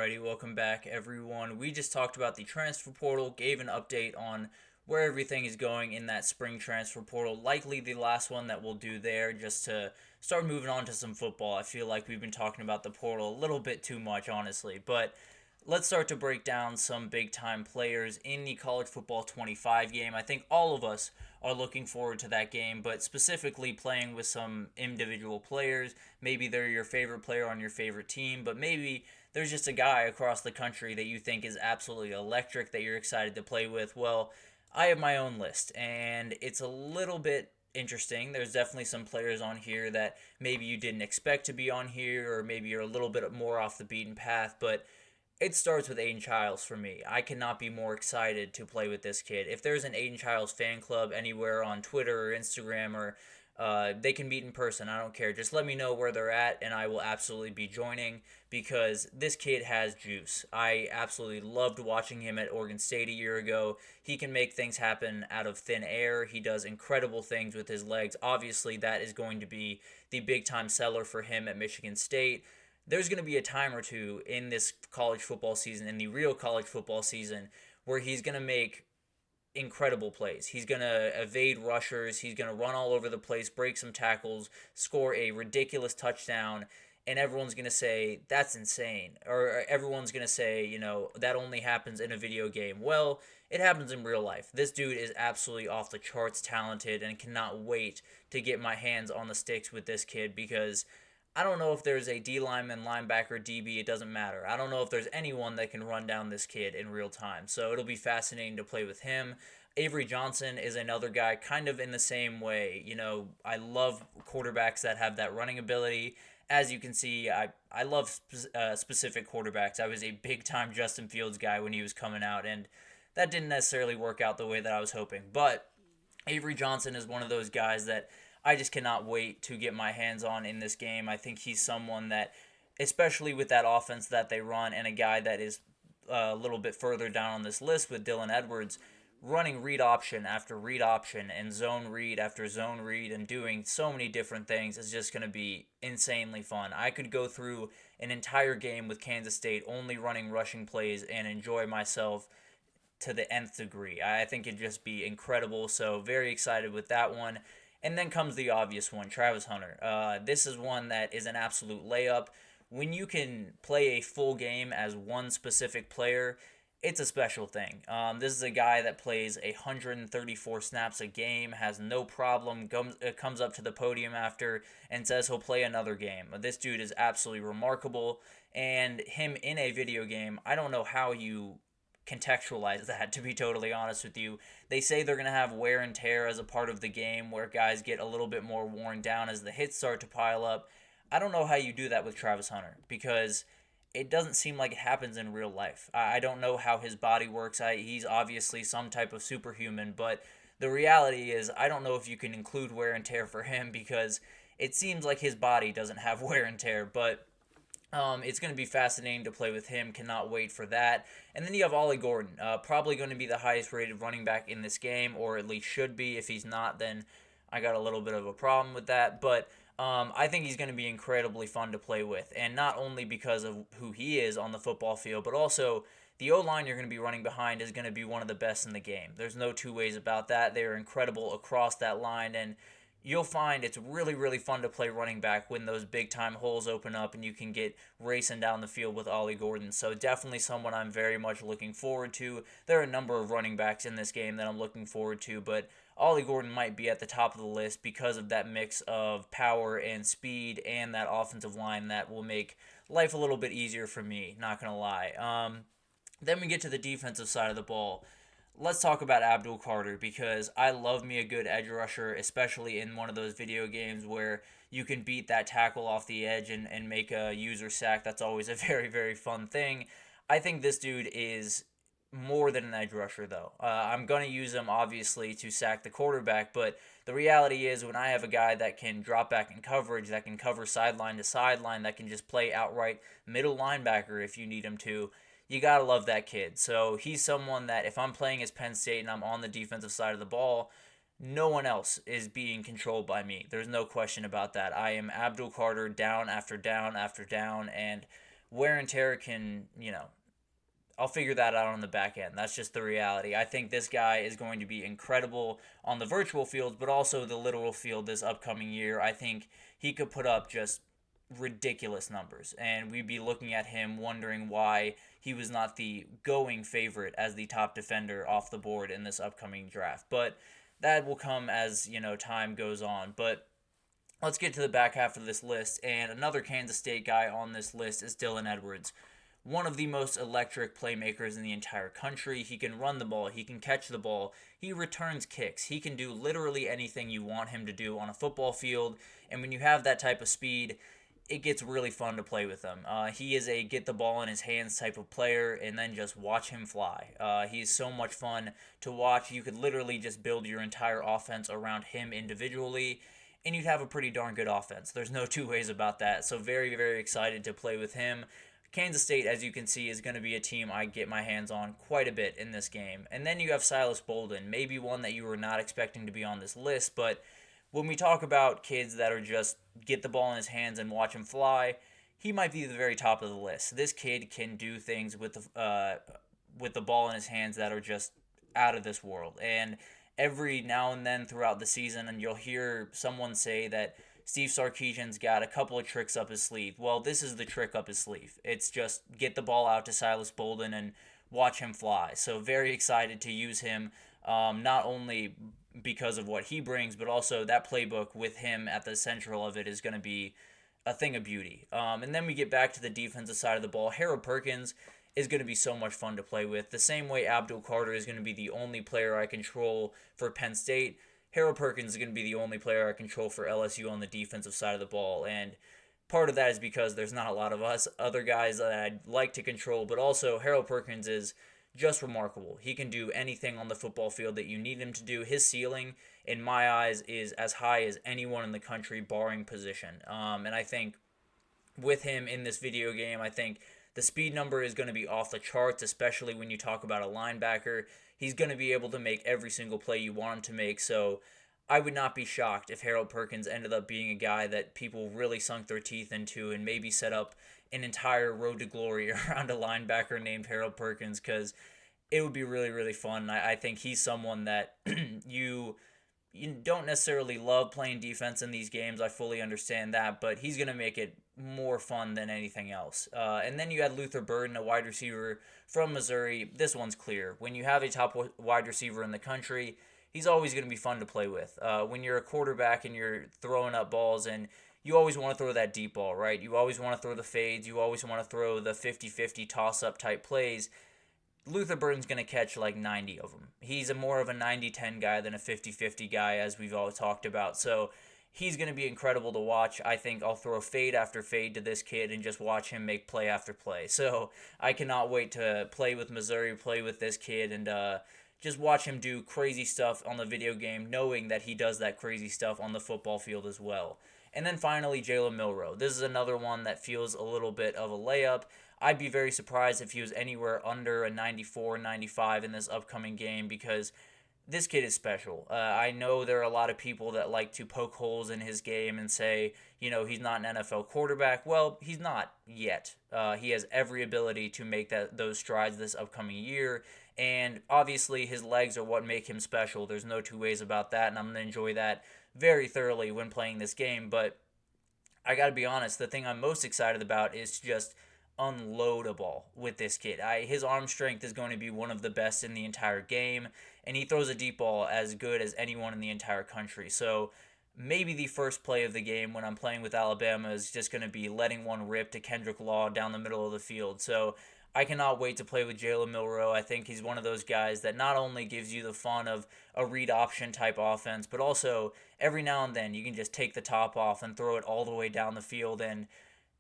Alrighty, welcome back, everyone. We just talked about the transfer portal, gave an update on where everything is going in that spring transfer portal. Likely the last one that we'll do there, just to start moving on to some football. I feel like we've been talking about the portal a little bit too much, honestly. But let's start to break down some big time players in the college football 25 game. I think all of us are looking forward to that game, but specifically playing with some individual players. Maybe they're your favorite player on your favorite team, but maybe there's just a guy across the country that you think is absolutely electric that you're excited to play with. Well, I have my own list, and it's a little bit interesting. There's definitely some players on here that maybe you didn't expect to be on here, or maybe you're a little bit more off the beaten path, but it starts with Aiden Childs for me. I cannot be more excited to play with this kid. If there's an Aiden Childs fan club anywhere on Twitter or Instagram, or they can meet in person, I don't care. Just let me know where they're at, and I will absolutely be joining because this kid has juice. I absolutely loved watching him at Oregon State a year ago. He can make things happen out of thin air. He does incredible things with his legs. Obviously, that is going to be the big time seller for him at Michigan State. There's going to be a time or two in this college football season, in the real college football season, where he's going to make incredible plays. He's going to evade rushers. He's going to run all over the place, break some tackles, score a ridiculous touchdown, and everyone's going to say, that's insane. Or everyone's going to say, that only happens in a video game. Well, it happens in real life. This dude is absolutely off the charts talented and cannot wait to get my hands on the sticks with this kid because I don't know if there's a D lineman, linebacker, DB, it doesn't matter. I don't know if there's anyone that can run down this kid in real time. So it'll be fascinating to play with him. Avery Johnson is another guy kind of in the same way. I love quarterbacks that have that running ability. As you can see, I love specific quarterbacks. I was a big-time Justin Fields guy when he was coming out, and that didn't necessarily work out the way that I was hoping. But Avery Johnson is one of those guys that I just cannot wait to get my hands on in this game. I think he's someone that, especially with that offense that they run, and a guy that is a little bit further down on this list with Dylan Edwards, running read option after read option and zone read after zone read and doing so many different things is just going to be insanely fun. I could go through an entire game with Kansas State only running rushing plays and enjoy myself to the nth degree. I think it'd just be incredible, so very excited with that one. And then comes the obvious one, Travis Hunter. This is one that is an absolute layup. When you can play a full game as one specific player, it's a special thing. This is a guy that plays 134 snaps a game, has no problem, comes up to the podium after and says he'll play another game. This dude is absolutely remarkable, and him in a video game, I don't know how you contextualize that, to be totally honest with you. They say they're going to have wear and tear as a part of the game where guys get a little bit more worn down as the hits start to pile up. I don't know how you do that with Travis Hunter because it doesn't seem like it happens in real life. I don't know how his body works. He's obviously some type of superhuman, but the reality is I don't know if you can include wear and tear for him because it seems like his body doesn't have wear and tear, but it's going to be fascinating to play with him. Cannot wait for that. And then you have Ollie Gordon, probably going to be the highest rated running back in this game, or at least should be. If he's not, then I got a little bit of a problem with that. But I think he's going to be incredibly fun to play with. And not only because of who he is on the football field, but also the O-line you're going to be running behind is going to be one of the best in the game. There's no two ways about that. They are incredible across that line, and you'll find it's really, really fun to play running back when those big-time holes open up and you can get racing down the field with Ollie Gordon. So definitely someone I'm very much looking forward to. There are a number of running backs in this game that I'm looking forward to, but Ollie Gordon might be at the top of the list because of that mix of power and speed and that offensive line that will make life a little bit easier for me, not going to lie. Then we get to the defensive side of the ball. Let's talk about Abdul Carter because I love me a good edge rusher, especially in one of those video games where you can beat that tackle off the edge and make a user sack. That's always a very, very fun thing. I think this dude is more than an edge rusher, though. I'm going to use him, obviously, to sack the quarterback, but the reality is when I have a guy that can drop back in coverage, that can cover sideline to sideline, that can just play outright middle linebacker if you need him to, you got to love that kid. So he's someone that if I'm playing as Penn State and I'm on the defensive side of the ball, no one else is being controlled by me. There's no question about that. I am Abdul Carter down after down after down, and wear and tear can, I'll figure that out on the back end. That's just the reality. I think this guy is going to be incredible on the virtual field, but also the literal field this upcoming year. I think he could put up just ridiculous numbers, and we'd be looking at him wondering why he was not the going favorite as the top defender off the board in this upcoming draft. But that will come as, time goes on. But let's get to the back half of this list, and another Kansas State guy on this list is Dylan Edwards. One of the most electric playmakers in the entire country. He can run the ball. He can catch the ball. He returns kicks. He can do literally anything you want him to do on a football field. And when you have that type of speed, it gets really fun to play with him. He is a get the ball in his hands type of player, and then just watch him fly. He is so much fun to watch. You could literally just build your entire offense around him individually, and you'd have a pretty darn good offense. There's no two ways about that. So very, very excited to play with him. Kansas State, as you can see, is going to be a team I get my hands on quite a bit in this game. And then you have Silas Bolden, maybe one that you were not expecting to be on this list, but when we talk about kids that are just get the ball in his hands and watch him fly, he might be the very top of the list. This kid can do things with the ball in his hands that are just out of this world. And every now and then throughout the season, and you'll hear someone say that Steve Sarkisian's got a couple of tricks up his sleeve. Well, this is the trick up his sleeve. It's just get the ball out to Silas Bolden and watch him fly. So very excited to use him, not only because of what he brings, but also that playbook with him at the central of it is going to be a thing of beauty. And then we get back to the defensive side of the ball. Harold Perkins is going to be so much fun to play with. The same way Abdul Carter is going to be the only player I control for Penn State, Harold Perkins is going to be the only player I control for LSU on the defensive side of the ball. And part of that is because there's not a lot of us other guys that I'd like to control, but also Harold Perkins is just remarkable. He can do anything on the football field that you need him to do. His ceiling, in my eyes, is as high as anyone in the country, barring position. And I think with him in this video game, I think the speed number is going to be off the charts, especially when you talk about a linebacker. He's going to be able to make every single play you want him to make, so I would not be shocked if Harold Perkins ended up being a guy that people really sunk their teeth into and maybe set up an entire road to glory around a linebacker named Harold Perkins, because it would be really, really fun. I think he's someone that you don't necessarily love playing defense in these games. I fully understand that, but he's going to make it more fun than anything else. And then you had Luther Burden, a wide receiver from Missouri. This one's clear. When you have a top wide receiver in the country, he's always going to be fun to play with. When you're a quarterback and you're throwing up balls, and you always want to throw that deep ball, right? You always want to throw the fades. You always want to throw the 50-50 toss-up type plays. Luther Burden's going to catch like 90 of them. He's more of a 90-10 guy than a 50-50 guy, as we've all talked about. So he's going to be incredible to watch. I think I'll throw fade after fade to this kid and just watch him make play after play. So I cannot wait to play with Missouri, play with this kid, and just watch him do crazy stuff on the video game, knowing that he does that crazy stuff on the football field as well. And then finally, Jalen Milroe. This is another one that feels a little bit of a layup. I'd be very surprised if he was anywhere under a 94, 95 in this upcoming game, because this kid is special. I know there are a lot of people that like to poke holes in his game and say, he's not an NFL quarterback. Well, he's not yet. He has every ability to make those strides this upcoming year, and obviously his legs are what make him special. There's no two ways about that, and I'm going to enjoy that very thoroughly when playing this game. But I got to be honest, the thing I'm most excited about is just unload a ball with this kid. His arm strength is going to be one of the best in the entire game, and he throws a deep ball as good as anyone in the entire country. So maybe the first play of the game when I'm playing with Alabama is just going to be letting one rip to Kendrick Law down the middle of the field. So I cannot wait to play with Jalen Milroe. I think he's one of those guys that not only gives you the fun of a read option type offense, but also every now and then you can just take the top off and throw it all the way down the field, and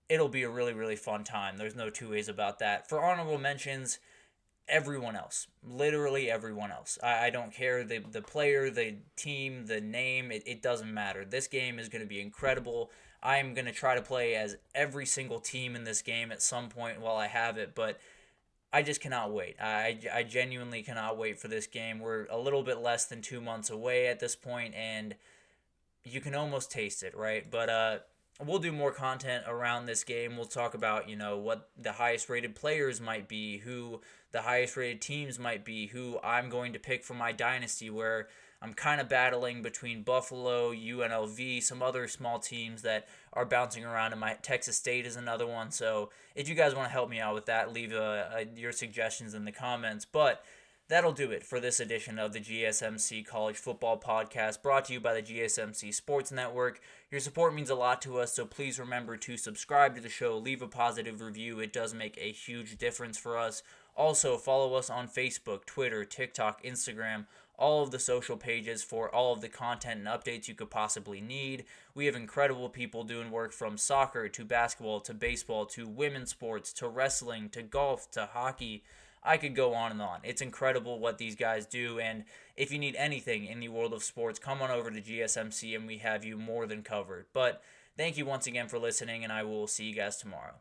it'll be a really, really fun time. There's no two ways about that. For honorable mentions, everyone else. Literally everyone else. I don't care the player, the team, the name. It doesn't matter. This game is going to be incredible. I'm going to try to play as every single team in this game at some point while I have it, but I just cannot wait. I genuinely cannot wait for this game. We're a little bit less than 2 months away at this point, and you can almost taste it, right? But we'll do more content around this game. We'll talk about, what the highest rated players might be, who the highest rated teams might be, who I'm going to pick for my dynasty, where I'm kind of battling between Buffalo, UNLV, some other small teams that are bouncing around, and my Texas State is another one. So if you guys want to help me out with that, leave your suggestions in the comments. But that'll do it for this edition of the GSMC College Football Podcast, brought to you by the GSMC Sports Network. Your support means a lot to us, so please remember to subscribe to the show, leave a positive review. It does make a huge difference for us. Also, follow us on Facebook, Twitter, TikTok, Instagram, all of the social pages for all of the content and updates you could possibly need. We have incredible people doing work from soccer to basketball to baseball to women's sports to wrestling to golf to hockey. I could go on and on. It's incredible what these guys do, and if you need anything in the world of sports, come on over to GSMC and we have you more than covered. But thank you once again for listening, and I will see you guys tomorrow.